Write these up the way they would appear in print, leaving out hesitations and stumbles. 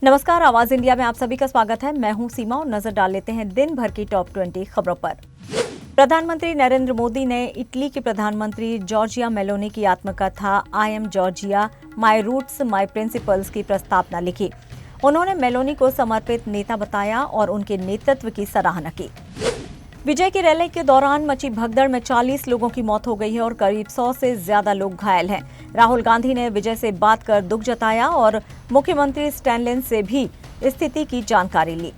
नमस्कार, आवाज इंडिया में आप सभी का स्वागत है। मैं हूं सीमा और नजर डाल लेते हैं दिन भर की टॉप 20 खबरों पर। प्रधानमंत्री नरेंद्र मोदी ने इटली के प्रधानमंत्री जॉर्जिया मेलोनी की आत्मकथा I am Giorgia my roots my principles की प्रस्तावना लिखी। उन्होंने मेलोनी को समर्पित नेता बताया और उनके नेतृत्व की सराहना की। विजय की रैली के दौरान मची भगदड़ में 40 लोगों की मौत हो गई है और करीब 100 से ज्यादा लोग घायल हैं। राहुल गांधी ने विजय से बात कर दुख जताया और मुख्यमंत्री स्टैनलेन से भी स्थिति की जानकारी ली।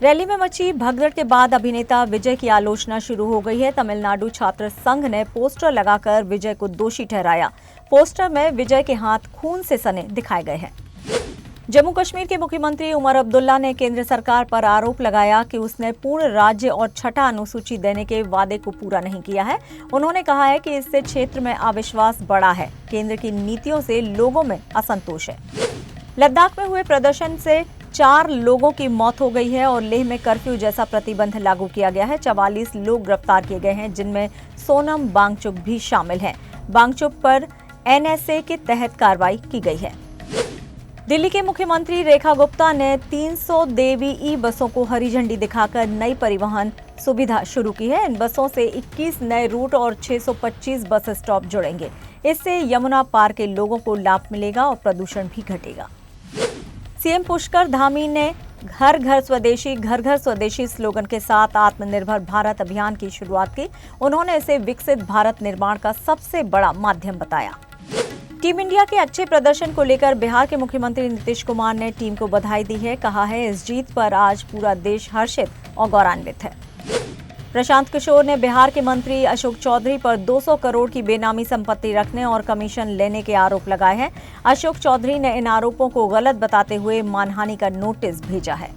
रैली में मची भगदड़ के बाद अभिनेता विजय की आलोचना शुरू हो गई है। तमिलनाडु छात्र संघ ने पोस्टर लगाकर विजय को दोषी ठहराया। पोस्टर में विजय के हाथ खून से सने दिखाए गए हैं। जम्मू कश्मीर के मुख्यमंत्री उमर अब्दुल्ला ने केंद्र सरकार पर आरोप लगाया कि उसने पूर्ण राज्य और छठा अनुसूची देने के वादे को पूरा नहीं किया है। उन्होंने कहा है कि इससे क्षेत्र में अविश्वास बढ़ा है। केंद्र की नीतियों से लोगों में असंतोष है। लद्दाख में हुए प्रदर्शन से 4 लोगों की मौत हो गई है और लेह में कर्फ्यू जैसा प्रतिबंध लागू किया गया है। 44 लोग गिरफ्तार किए गए हैं, जिनमें सोनम वांगचुक भी शामिल हैं। वांगचुक पर एनएसए के तहत कार्रवाई की गई है। दिल्ली के मुख्यमंत्री रेखा गुप्ता ने 300 देवी ई बसों को हरी झंडी दिखाकर नई परिवहन सुविधा शुरू की है। इन बसों से 21 नए रूट और 625 बस स्टॉप जुड़ेंगे। इससे यमुना पार के लोगों को लाभ मिलेगा और प्रदूषण भी घटेगा। सीएम पुष्कर धामी ने घर घर स्वदेशी स्लोगन के साथ आत्मनिर्भर भारत अभियान की शुरुआत की। उन्होंने इसे विकसित भारत निर्माण का सबसे बड़ा माध्यम बताया। टीम इंडिया के अच्छे प्रदर्शन को लेकर बिहार के मुख्यमंत्री नीतीश कुमार ने टीम को बधाई दी है। कहा है, इस जीत पर आज पूरा देश हर्षित और गौरवान्वित है। प्रशांत किशोर ने बिहार के मंत्री अशोक चौधरी पर 200 करोड़ की बेनामी संपत्ति रखने और कमीशन लेने के आरोप लगाए हैं। अशोक चौधरी ने इन आरोपों को गलत बताते हुए मानहानि का नोटिस भेजा है।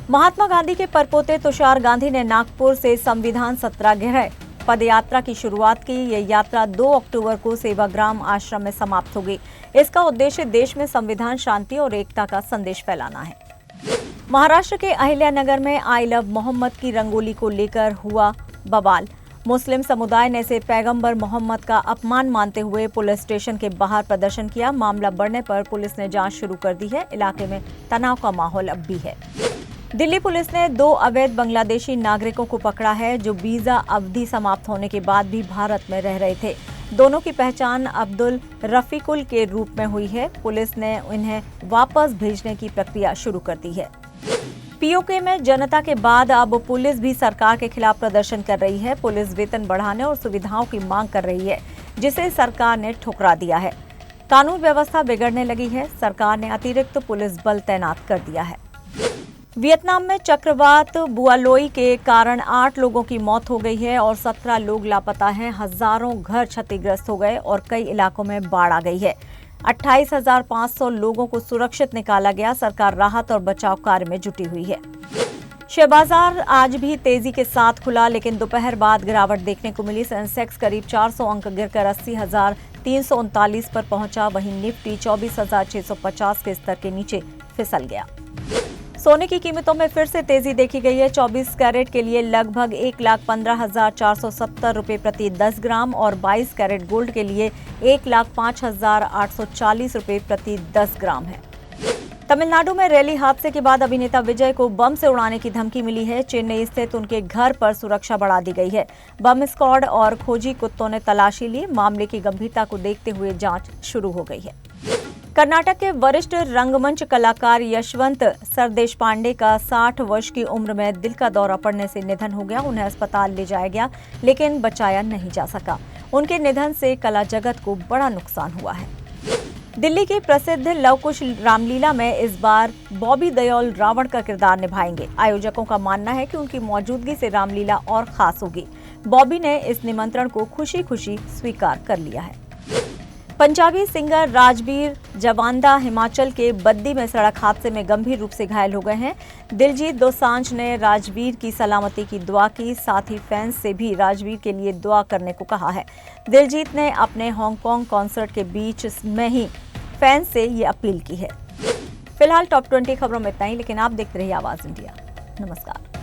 महात्मा गांधी के परपोते तुषार गांधी ने नागपुर से संविधान सत्याग्रह पदयात्रा की शुरुआत की। ये यात्रा 2 अक्टूबर को सेवाग्राम आश्रम में समाप्त होगी। इसका उद्देश्य देश में संविधान, शांति और एकता का संदेश फैलाना है। महाराष्ट्र के अहिल्यानगर में आई लव मोहम्मद की रंगोली को लेकर हुआ बवाल। मुस्लिम समुदाय ने इसे पैगंबर मोहम्मद का अपमान मानते हुए पुलिस स्टेशन के बाहर प्रदर्शन किया। मामला बढ़ने पर पुलिस ने जांच शुरू कर दी है। इलाके में तनाव का माहौल अब भी है। दिल्ली पुलिस ने 2 अवैध बांग्लादेशी नागरिकों को पकड़ा है, जो वीजा अवधि समाप्त होने के बाद भी भारत में रह रहे थे। दोनों की पहचान अब्दुल रफीकुल के रूप में हुई है। पुलिस ने उन्हें वापस भेजने की प्रक्रिया शुरू कर दी है। पीओके में जनता के बाद अब पुलिस भी सरकार के खिलाफ प्रदर्शन कर रही है। पुलिस वेतन बढ़ाने और सुविधाओं की मांग कर रही है, जिसे सरकार ने ठुकरा दिया है। कानून व्यवस्था बिगड़ने लगी है। सरकार ने अतिरिक्त पुलिस बल तैनात कर दिया है। वियतनाम में चक्रवात बुआलोई के कारण 8 लोगों की मौत हो गई है और 17 लोग लापता हैं। हजारों घर क्षतिग्रस्त हो गए और कई इलाकों में बाढ़ आ गई है। 28,500 लोगों को सुरक्षित निकाला गया। सरकार राहत और बचाव कार्य में जुटी हुई है। शेयर बाजार आज भी तेजी के साथ खुला, लेकिन दोपहर बाद गिरावट देखने को मिली। सेंसेक्स करीब 400 अंक गिरकर 80,339 पर पहुंचा। वहीं निफ्टी 24,650 के स्तर के नीचे फिसल गया। सोने की कीमतों में फिर से तेजी देखी गई है। 24 कैरेट के लिए लगभग 1,15,470 रुपये प्रति 10 ग्राम और 22 कैरेट गोल्ड के लिए 1,05,840 रुपये प्रति 10 ग्राम है। तमिलनाडु में रैली हादसे के बाद अभिनेता विजय को बम से उड़ाने की धमकी मिली है। चेन्नई स्थित उनके घर पर सुरक्षा बढ़ा दी गई है। बम स्क्वाड और खोजी कुत्तों ने तलाशी ली। मामले की गंभीरता को देखते हुए जांच शुरू हो गई है। कर्नाटक के वरिष्ठ रंगमंच कलाकार यशवंत सरदेशपांडे का 60 वर्ष की उम्र में दिल का दौरा पड़ने से निधन हो गया। उन्हें अस्पताल ले जाया गया, लेकिन बचाया नहीं जा सका। उनके निधन से कला जगत को बड़ा नुकसान हुआ है। दिल्ली की प्रसिद्ध लवकुश रामलीला में इस बार बॉबी देओल रावण का किरदार निभाएंगे। आयोजकों का मानना है कि उनकी मौजूदगी से रामलीला और खास होगी। बॉबी ने इस निमंत्रण को खुशी खुशी स्वीकार कर लिया है। पंजाबी सिंगर राजवीर जवांदा हिमाचल के बद्दी में सड़क हादसे में गंभीर रूप से घायल हो गए हैं। दिलजीत दोसांझ ने राजवीर की सलामती की दुआ की। साथ ही फैंस से भी राजवीर के लिए दुआ करने को कहा है। दिलजीत ने अपने हांगकांग कॉन्सर्ट के बीच में ही फैंस से ये अपील की है। फिलहाल टॉप 20 खबरों में इतना ही, लेकिन आप देखते रहिए आवाज इंडिया। नमस्कार।